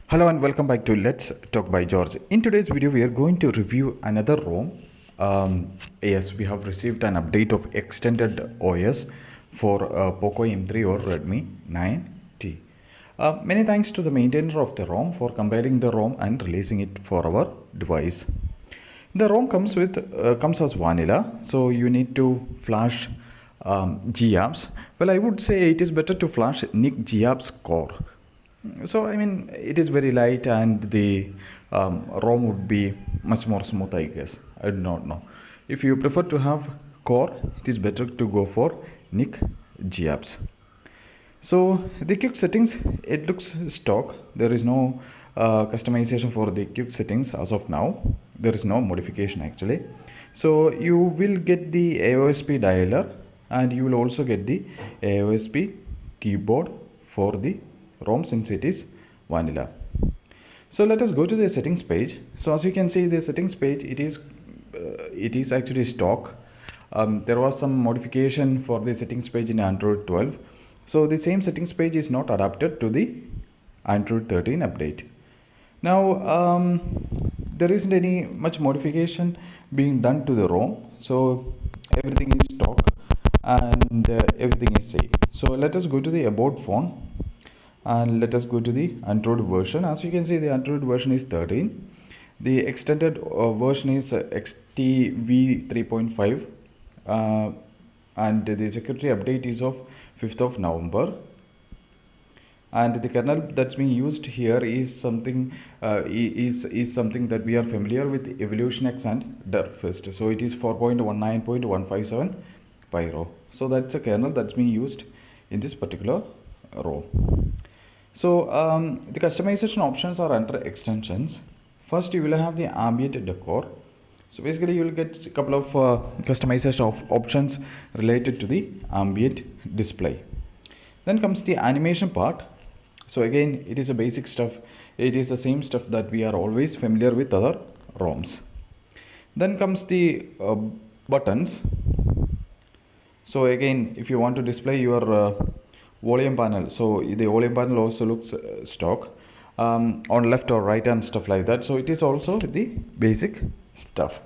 Hello and welcome back to Let's Talk by George. In today's video, we are going to review another ROM. Yes, we have received an update of Xtended OS for Poco M3 or Redmi 9T. Many thanks to the maintainer of the ROM for compiling the ROM and releasing it for our device. The ROM comes as vanilla, so you need to flash GApps. Well, I would say it is better to flash NIC GApps core. So I mean, it is very light and the ROM would be much more smooth, I guess. I do not know. If you prefer to have core, it is better to go for NIC GApps. So the quick settings, it looks stock. There is no customization for the quick settings as of now. There is no modification actually. So you will get the AOSP dialer and you will also get the AOSP keyboard for the ROM since it is vanilla. So let us go to the settings page. So as you can see, the settings page, it is actually stock. There was some modification for the settings page in Android 12. So the same settings page is not adapted to the Android 13 update. Now there isn't any much modification being done to the ROM. So everything is stock and everything is safe. So let us go to the about phone and let us go to the Android version. As you can see, the Android version is 13. The extended version is v3.5 and the security update is of 5th of November. And the kernel that's being used here is something something that we are familiar with, Evolution X and Durfist. So it is 4.19.157 Pyro. So that's a kernel that's being used in this particular row. So the customization options are under extensions. First, you will have the ambient decor. So basically, you will get a couple of customization of options related to the ambient display. Then comes the animation part. So again, it is a basic stuff. It is the same stuff that we are always familiar with other ROMs. Then comes the buttons. So again, if you want to display your volume panel, so the volume panel also looks stock on left or right and stuff like that. So it is also the basic stuff.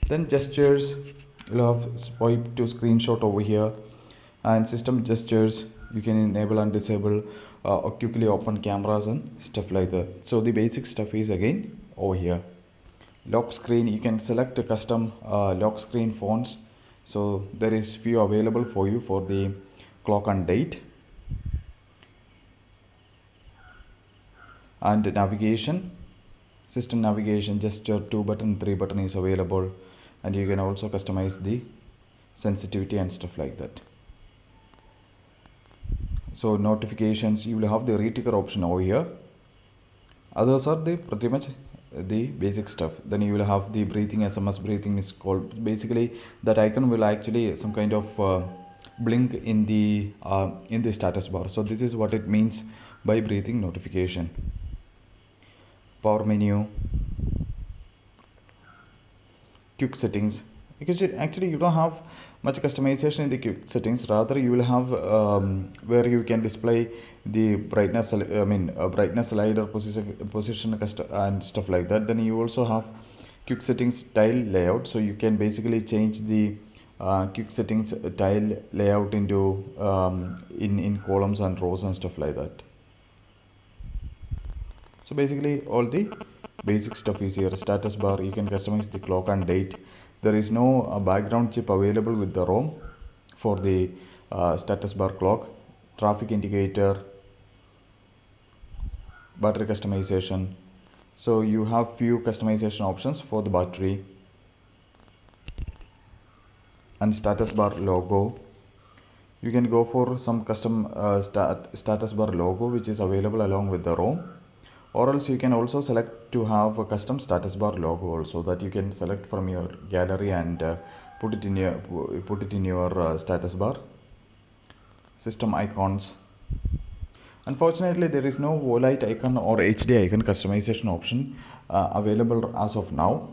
Then gestures, you'll have swipe to screenshot over here, and system gestures you can enable and disable or quickly open cameras and stuff like that. So the basic stuff is again over here. Lock screen, you can select a custom lock screen fonts. So there is few available for you for the clock and date. And navigation, system navigation, gesture 2 button, 3 button is available, and you can also customize the sensitivity and stuff like that. So notifications, you will have the reticker option over here. Others are the pretty much the basic stuff. Then you will have the breathing, SMS breathing is called. Basically that icon will actually some kind of blink in the status bar. So this is what it means by breathing notification. Power menu, quick settings, because actually you don't have much customization in the quick settings. Rather you will have where you can display the brightness, brightness slider, position and stuff like that. Then you also have quick settings tile layout, so you can basically change the quick settings tile layout into in columns and rows and stuff like that. So basically all the basic stuff is here. Status bar, you can customize the clock and date. There is no background chip available with the ROM for the status bar clock. Traffic indicator, battery customization. So you have few customization options for the battery. And status bar logo, you can go for some custom status bar logo which is available along with the ROM. Or else you can also select to have a custom status bar logo also, that you can select from your gallery and put it in your status bar. System icons, unfortunately there is no light icon or HD icon customization option available as of now.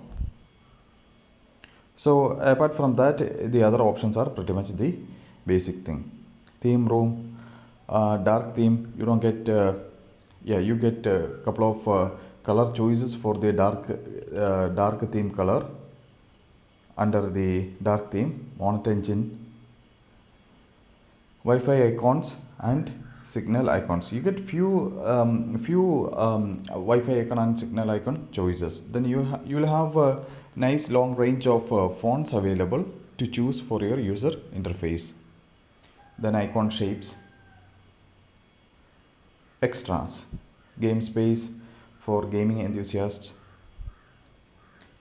So apart from that, the other options are pretty much the basic thing. Theme room, dark theme, you don't get Yeah, you get a couple of color choices for the dark theme color under the dark theme, monitor engine, Wi-Fi icons and signal icons. You get few Wi-Fi icon and signal icon choices. Then you will have a nice long range of fonts available to choose for your user interface. Then icon shapes, extras, game space for gaming enthusiasts,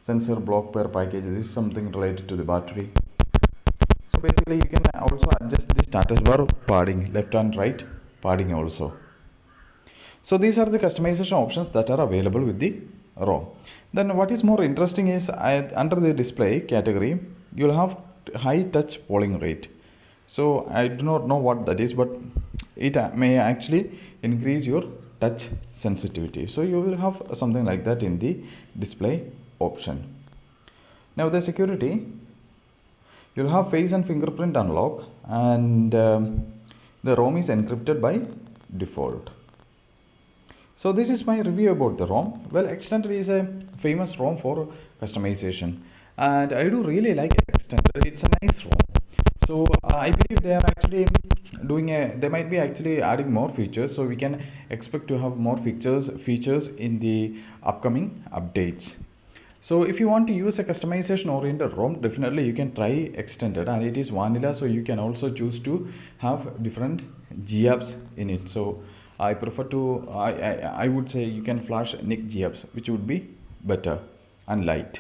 sensor block per package. This is something related to the battery. So basically you can also adjust the status bar padding, left and right padding also. So these are the customization options that are available with the ROM. Then what is more interesting is under the display category, you will have high touch polling rate. So I do not know what that is, but it may actually increase your touch sensitivity. So you will have something like that in the display option. Now the security, you'll have face and fingerprint unlock, and the ROM is encrypted by default. So this is my review about the ROM. Well, Xtended is a famous ROM for customization, and I do really like Xtended. It's a nice ROM. So I believe they are actually they might be actually adding more features, so we can expect to have more features in the upcoming updates. So if you want to use a customization oriented ROM, definitely you can try Xtended, and it is vanilla, so you can also choose to have different GApps in it. So I prefer to I would say you can flash NIC GApps, which would be better and light.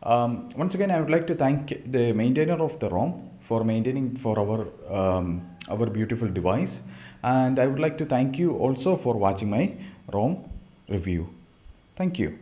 Once again, I would like to thank the maintainer of the ROM for maintaining for our beautiful device, and I would like to thank you also for watching my ROM review. Thank you.